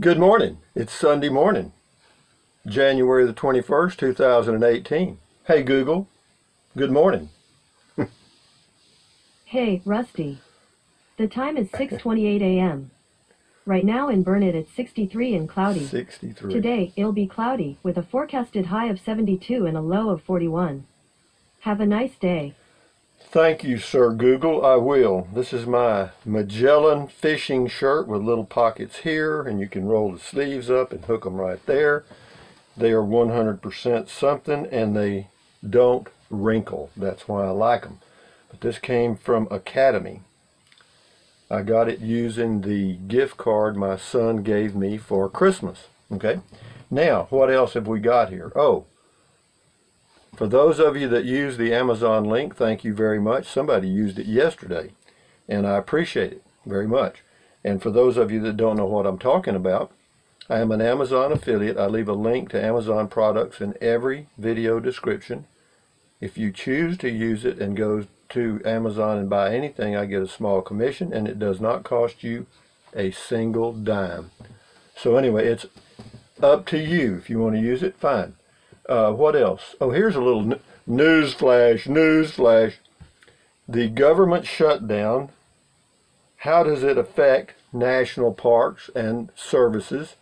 Good morning. It's Sunday morning, January the 21st, 2018. Hey Google, good morning. Hey, Rusty. The time is 6:28 a.m. Right now in Burnet it's 63 and cloudy. 63. Today, it'll be cloudy, with a forecasted high of 72 and a low of 41. Have a nice day. Thank you, Sir Google. I will. This is my Magellan fishing shirt with little pockets here, and you can roll the sleeves up and hook them right there. They are 100% something, and they don't wrinkle. That's why I like them. But this came from Academy. I got it using the gift card my son gave me for Christmas. Okay. Now, what else have we got here? Oh, for those of you that use the Amazon link, thank you very much. Somebody used it yesterday, and I appreciate it very much. And for those of you that don't know what I'm talking about, I am an Amazon affiliate. I leave a link to Amazon products in every video description. If you choose to use it and go to Amazon and buy anything, I get a small commission, and it does not cost you a single dime. So anyway, it's up to you. If you want to use it, fine. What else? Oh, here's a little news flash. The government shutdown, how does it affect national parks and services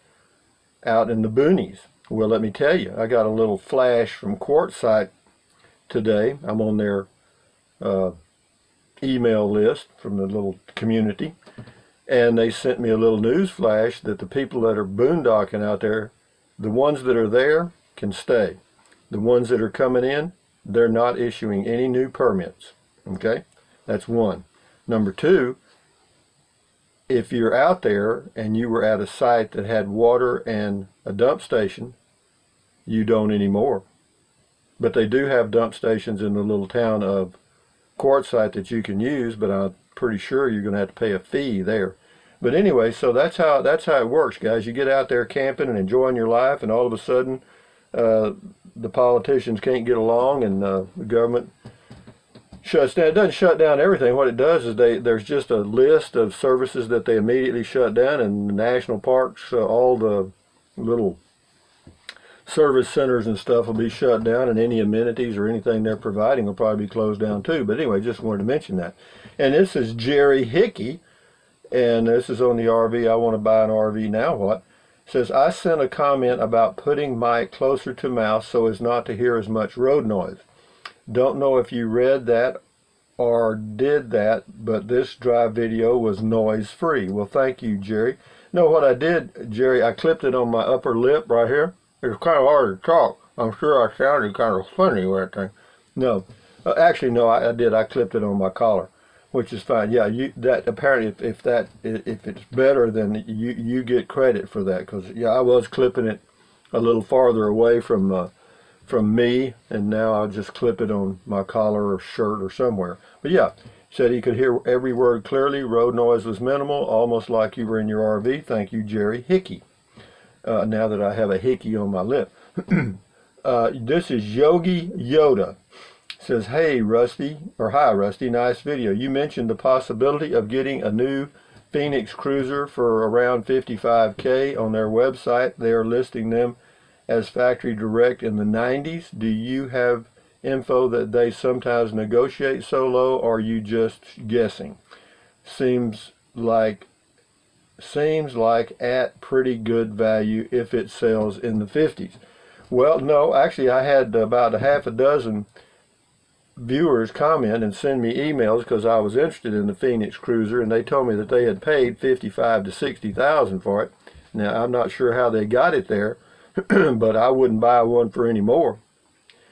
out in the boonies? Well, let me tell you, I got a little flash from Quartzsite today. I'm on their email list from the little community, and they sent me a little news flash that the people that are boondocking out there, the ones that are there can stay. The ones that are coming in, they're not issuing any new permits. Okay, that's one. Number two, if you're out there and you were at a site that had water and a dump station, you don't anymore. But they do have dump stations in the little town of Quartzsite that you can use, but I'm pretty sure you're going to have to pay a fee there. But anyway, so that's how it works, guys. You get out there camping and enjoying your life, and all of a sudden the politicians can't get along, and the government shuts down. It doesn't shut down everything. What it does is there's just a list of services that they immediately shut down, and the national parks, all the little service centers and stuff will be shut down, and any amenities or anything they're providing will probably be closed down too. But anyway, just wanted to mention that. And this is Jerry Hickey, and this is on the RV. I want to buy an RV now. What? Says, I sent a comment about putting mic closer to mouth so as not to hear as much road noise. Don't know if you read that or did that, but this drive video was noise free. Well, thank you, Jerry. No, what I did, Jerry, I clipped it on my upper lip right here. It's kind of hard to talk. I'm sure I sounded kind of funny with that thing. No, actually, no, I did. I clipped it on my collar, which is fine. Yeah, that apparently if it's better, then you get credit for that, because yeah, I was clipping it a little farther away from me, and now I'll just clip it on my collar or shirt or somewhere. But yeah, said he could hear every word clearly. Road noise was minimal, almost like you were in your RV. Thank you, Jerry Hickey. Now that I have a hickey on my lip. This is Yogi Yoda. Says, hey Rusty, or hi Rusty, nice video. You mentioned the possibility of getting a new Phoenix Cruiser for around $55K on their website. They are listing them as factory direct in the 90s. Do you have info that they sometimes negotiate so low, or are you just guessing? Seems like at pretty good value if it sells in the 50s. Well, no, actually I had about a half a dozen viewers comment and send me emails because I was interested in the Phoenix Cruiser, and they told me that they had paid $55,000 to $60,000 for it. Now I'm not sure how they got it there, but I wouldn't buy one for any more.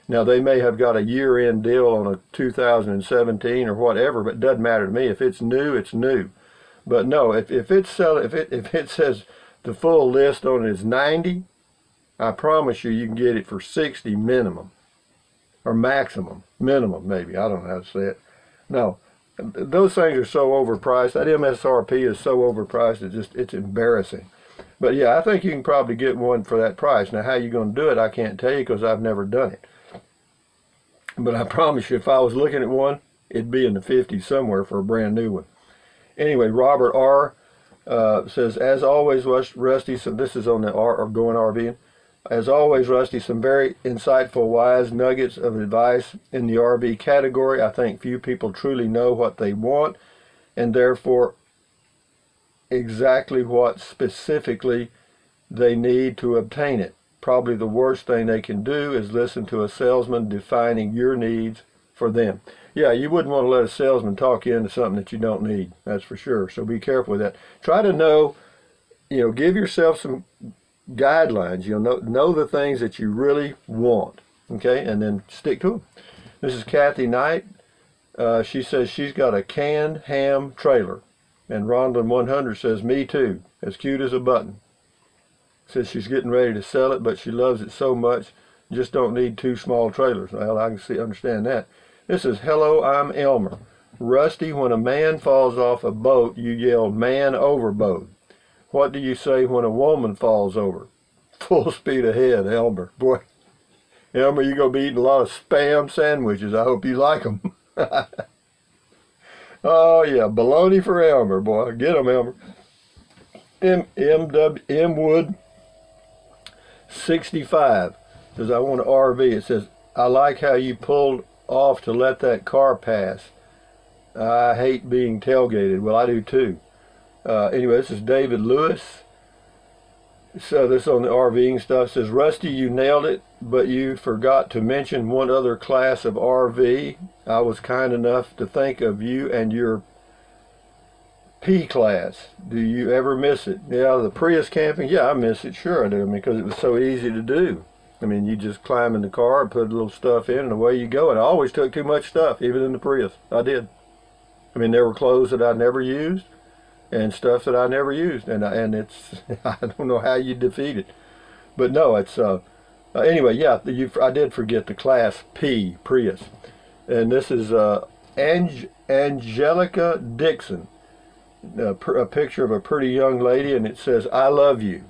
Now they may have got a year-end deal on a 2017 or whatever, but it doesn't matter to me. If it's new, it's new. But no, if it says the full list on it is 90, I promise you can get it for 60 minimum, or maximum, minimum maybe. I don't know how to say it. No, those things are so overpriced. That MSRP is so overpriced. It's embarrassing. But yeah, I think you can probably get one for that price. Now, how you're going to do it, I can't tell you because I've never done it. But I promise you, if I was looking at one, it'd be in the 50s somewhere for a brand new one. Anyway, Robert R. Says, as always, Rusty, so this is on the going RVing. As always, Rusty, some very insightful, wise nuggets of advice in the RV category. I think few people truly know what they want, and therefore exactly what specifically they need to obtain it. Probably the worst thing they can do is listen to a salesman defining your needs for them. Yeah, you wouldn't want to let a salesman talk you into something that you don't need. That's for sure. So be careful with that. Try to know, give yourself some guidelines. Know the things that you really want. Okay, and then stick to them. This is Kathy Knight. She says she's got a canned ham trailer. And Rondlin 100 says, me too. As cute as a button. Says she's getting ready to sell it, but she loves it so much, just don't need 2 small trailers. Well, I can understand that. This is, hello, I'm Elmer. Rusty, when a man falls off a boat, you yell, man overboard. What do you say when a woman falls over? Full speed ahead, Elmer. Boy, Elmer, you're going to be eating a lot of Spam sandwiches. I hope you like them. Oh, yeah, baloney for Elmer, boy. Get him, Elmer. M Wood 65 says, I want an RV. It says, I like how you pulled off to let that car pass. I hate being tailgated. Well, I do too. Anyway, this is David Lewis. So this on the RVing stuff. Says, Rusty, you nailed it, but you forgot to mention one other class of RV. I was kind enough to think of you and your P class. Do you ever miss it? Yeah, the Prius camping. Yeah, I miss it. Sure I do. Because it was so easy to do. I mean, you just climb in the car, put a little stuff in, and away you go. And I always took too much stuff, even in the Prius. I did. I mean, there were clothes that I never used, and stuff that I never used, and it's I don't know how you defeat it, but no, it's anyway. Yeah, I did forget the Class P Prius, and this is Angelica Dixon, a picture of a pretty young lady, and it says, I love you.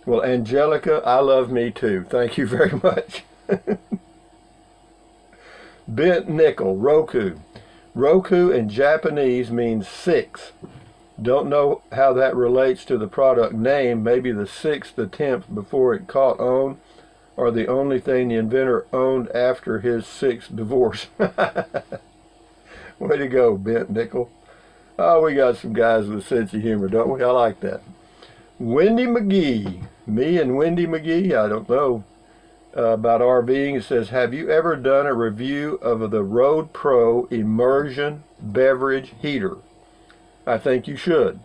Well, Angelica, I love me too. Thank you very much. Bent Nickel, Roku. Roku in Japanese means 6. Don't know how that relates to the product name. Maybe the 6th attempt before it caught on, or the only thing the inventor owned after his 6th divorce. Way to go, Bent Nickel. Oh, we got some guys with a sense of humor, don't we? I like that. Wendy McGee. Me and Wendy McGee, I don't know about RVing. It says, have you ever done a review of the Road Pro immersion beverage heater? I think you should.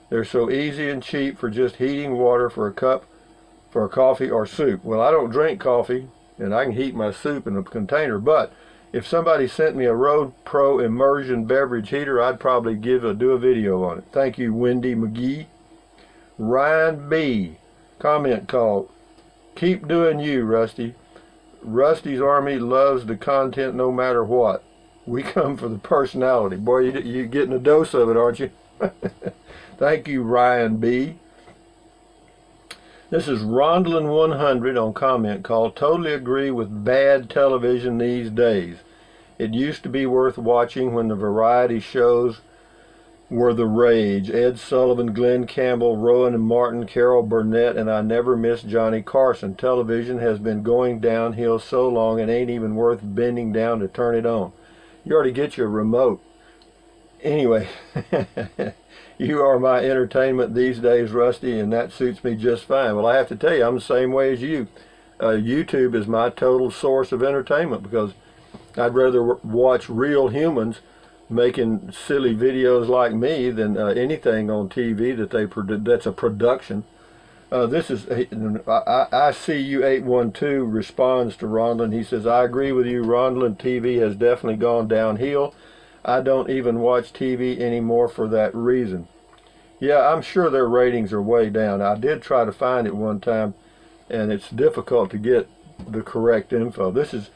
They're so easy and cheap for just heating water for a cup for a coffee or soup. Well, I don't drink coffee, and I can heat my soup in a container, but if somebody sent me a Road Pro immersion beverage heater, I'd probably do a video on it. Thank you, Wendy McGee. Ryan B. Comment called, keep doing you, Rusty. Rusty's Army loves the content no matter what. We come for the personality. Boy, you're getting a dose of it, aren't you? Thank you, Ryan B. This is Rondlin 100 on comment called, totally agree with bad television these days. It used to be worth watching when the variety shows were the rage. Ed Sullivan, Glenn Campbell, Rowan and Martin, Carol Burnett, and I never missed Johnny Carson. Television has been going downhill so long it ain't even worth bending down to turn it on. You already get your remote. Anyway, you are my entertainment these days, Rusty, and that suits me just fine. Well, I have to tell you, I'm the same way as you. YouTube is my total source of entertainment because I'd rather watch real humans making silly videos like me than anything on TV that's a production. This is I see you 812 responds to Rondlin. He says, I agree with you. Rondlin TV has definitely gone downhill. I don't even watch TV anymore for that reason. Yeah, I'm sure their ratings are way down. I did try to find it one time, and it's difficult to get the correct info. This is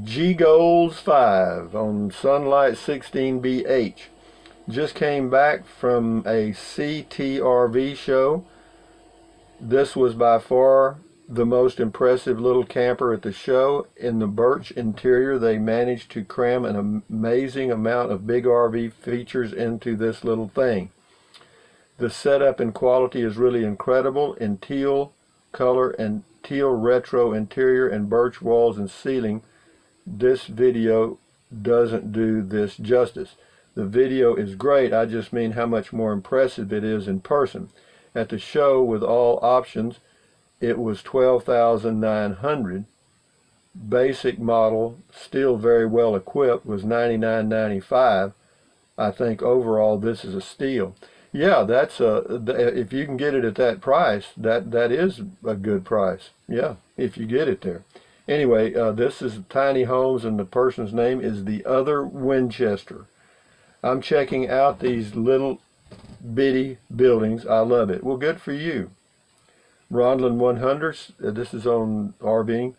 G Goals 5 on Sunlight 16BH. Just came back from a CTRV show. This was by far the most impressive little camper at the show. In the birch interior, they managed to cram an amazing amount of big RV features into this little thing. The setup and quality is really incredible in teal color and teal retro interior and birch walls and ceiling. This video doesn't do this justice. The video is great, I just mean how much more impressive it is in person. At the show with all options, it was $12,900. Basic model, still very well equipped, was $99.95. I think overall this is a steal. Yeah, that's if you can get it at that price, that is a good price. Yeah, if you get it there. Anyway, this is Tiny Homes, and the person's name is The Other Winchester. I'm checking out these little bitty buildings. I love it. Well, good for you. Rondland 100s, this is on RVing.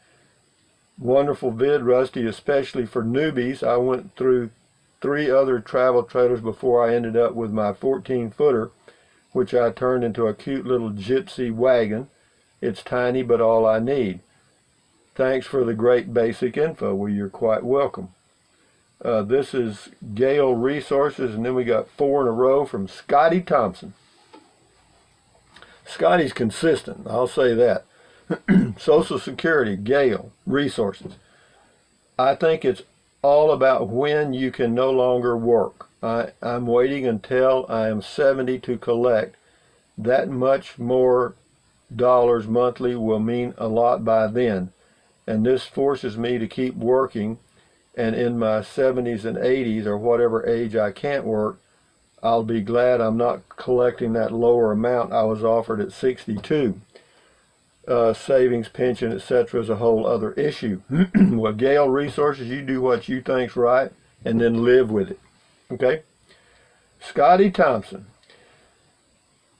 Wonderful vid, Rusty, especially for newbies. I went through 3 other travel trailers before I ended up with my 14-footer, which I turned into a cute little gypsy wagon. It's tiny, but all I need. Thanks for the great basic info. Well, you're quite welcome. This is Gale Resources, and then we got 4 in a row from Scotty Thompson. Scotty's consistent, I'll say that. Social Security, Gale Resources. I think it's all about when you can no longer work. I'm waiting until I am 70 to collect. That much more dollars monthly will mean a lot by then. And this forces me to keep working, and in my 70s and 80s, or whatever age I can't work, I'll be glad I'm not collecting that lower amount I was offered at 62. Savings, pension, etc. is a whole other issue. Well, Gale Resources, you do what you think's right, and then live with it. Okay? Scotty Thompson.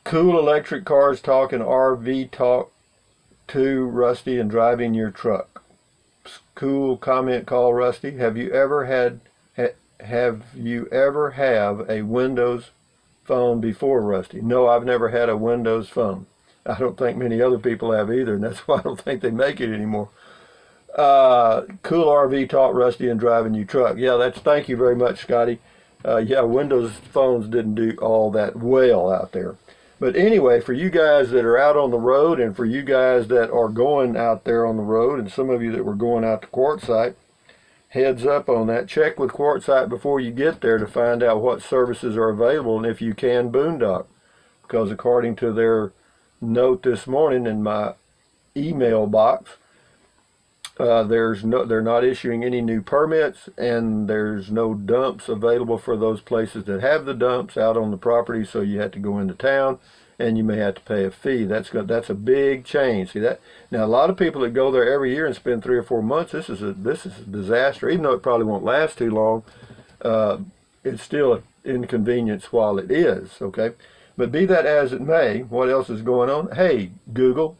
Cool electric cars talking RV talk to Rusty and driving your truck. Cool comment call, Rusty. Have you ever have a Windows phone before, Rusty? No, I've never had a Windows phone. I don't think many other people have either, and that's why I don't think they make it anymore. Cool RV talk, Rusty, and driving your truck. Yeah, thank you very much, Scotty. Yeah, Windows phones didn't do all that well out there. But anyway, for you guys that are out on the road, and for you guys that are going out there on the road, and some of you that were going out to Quartzsite, heads up on that. Check with Quartzsite before you get there to find out what services are available, and if you can boondock. Because according to their note this morning in my email box, they're not issuing any new permits, and there's no dumps available for those places that have the dumps out on the property, so you have to go into town and you may have to pay a fee. That's a big change. See that? Now, a lot of people that go there every year and spend 3 or 4 months, this is a disaster. Even though it probably won't last too long, it's still an inconvenience while it is. Okay, but be that as it may, what else is going on? Hey, Google,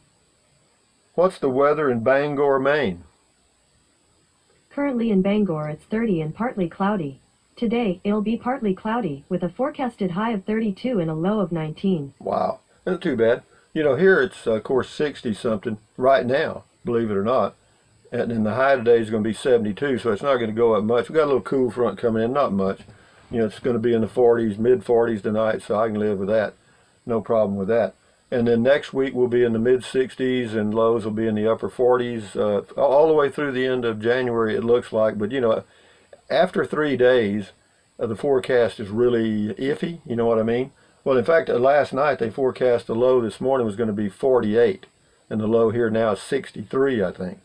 what's the weather in Bangor, Maine? Currently in Bangor, it's 30 and partly cloudy. Today, it'll be partly cloudy, with a forecasted high of 32 and a low of 19. Wow, not too bad. You know, here it's, of course, 60-something right now, believe it or not. And then the high today is going to be 72, so it's not going to go up much. We've got a little cool front coming in, not much. You know, it's going to be in the 40s, mid-40s tonight, so I can live with that. No problem with that. And then next week we'll be in the mid-60s, and lows will be in the upper 40s, all the way through the end of January, it looks like. But, you know, after 3 days, the forecast is really iffy, you know what I mean? Well, in fact, last night they forecast the low this morning was going to be 48, and the low here now is 63, I think.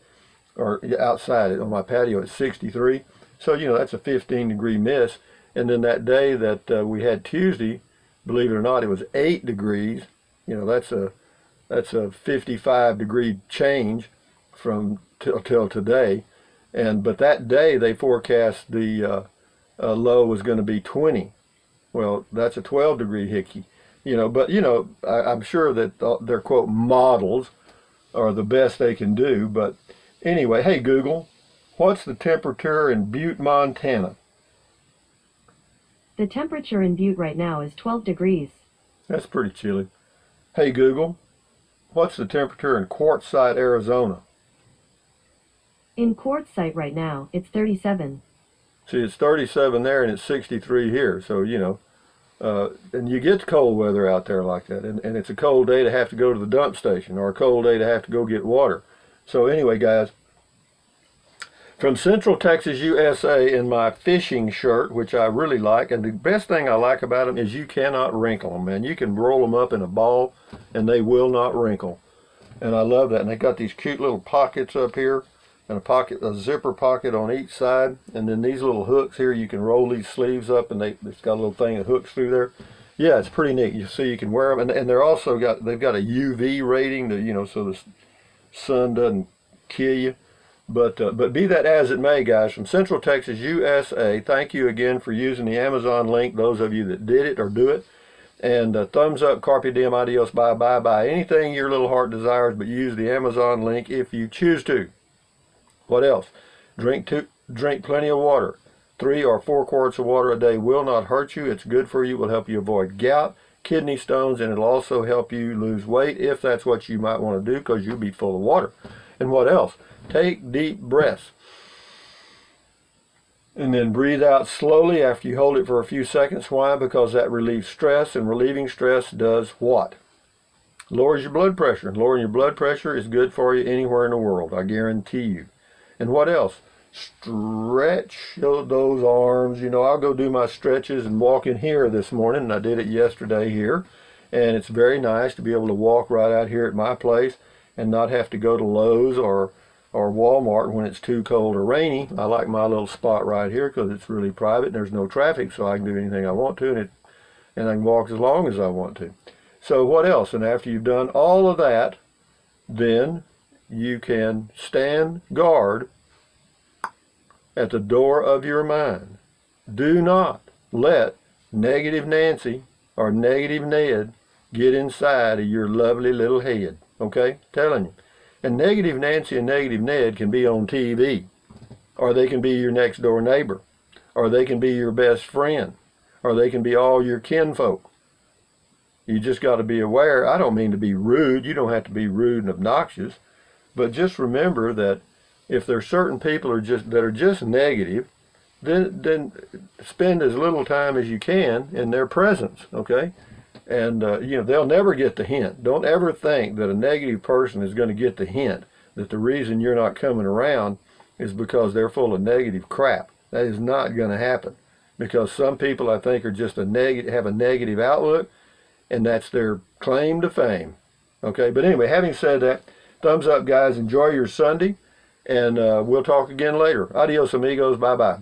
Or outside on my patio, it's 63. So, you know, that's a 15-degree miss. And then that day that we had Tuesday, believe it or not, it was 8 degrees. You know, that's a 55-degree change from till today. But that day they forecast the low was going to be 20. Well, that's a 12-degree hickey. You know, but you know, I'm sure that their quote models are the best they can do. But anyway, hey Google, what's the temperature in Butte, Montana? The temperature in Butte right now is 12 degrees. That's pretty chilly. Hey Google, what's the temperature in Quartzsite, Arizona? In Quartzsite right now, it's 37. See, it's 37 there and it's 63 here. So, you know, And you get cold weather out there like that, and it's a cold day to have to go to the dump station, or a cold day to have to go get water. So anyway, guys, from Central Texas, USA, in my fishing shirt, which I really like, and the best thing I like about them is you cannot wrinkle them, man. You can roll them up in a ball, and they will not wrinkle. And I love that. And they got these cute little pockets up here, and a zipper pocket on each side, and then these little hooks here, you can roll these sleeves up, and it's got a little thing that hooks through there. Yeah, it's pretty neat. You see, you can wear them, and they're also they've got a UV rating, to, so the sun doesn't kill you. But be that as it may, guys, from Central Texas, USA, thank you again for using the Amazon link, those of you that did it or do it. And thumbs up, carpe diem, adios, bye, bye, bye. Anything your little heart desires, but use the Amazon link if you choose to. What else? Drink plenty of water. 3 or 4 quarts of water a day will not hurt you. It's good for you. It will help you avoid gout, kidney stones, and it'll also help you lose weight if that's what you might want to do, because you'll be full of water. And what else? Take deep breaths. And then breathe out slowly after you hold it for a few seconds. Why? Because that relieves stress, and relieving stress does what? Lowers your blood pressure. Lowering your blood pressure is good for you anywhere in the world, I guarantee you. And what else? Stretch those arms. I'll go do my stretches and walk in here this morning, and I did it yesterday here. And it's very nice to be able to walk right out here at my place and not have to go to Lowe's or Walmart when it's too cold or rainy. I like my little spot right here because it's really private and there's no traffic, so I can do anything I want to, and I can walk as long as I want to. So what else? And after you've done all of that, then you can stand guard at the door of your mind. Do not let negative Nancy or negative Ned get inside of your lovely little head. Okay? Telling you. And negative Nancy and negative Ned can be on TV, or they can be your next door neighbor, or they can be your best friend, or they can be all your kinfolk. You just got to be aware. I don't mean to be rude. You don't have to be rude and obnoxious, but just remember that if there's certain people that are just negative, then spend as little time as you can in their presence. Okay? And, they'll never get the hint. Don't ever think that a negative person is going to get the hint that the reason you're not coming around is because they're full of negative crap. That is not going to happen. Because some people, I think, are just have a negative outlook, and that's their claim to fame. Okay, but anyway, having said that, thumbs up, guys. Enjoy your Sunday, and we'll talk again later. Adios, amigos. Bye-bye.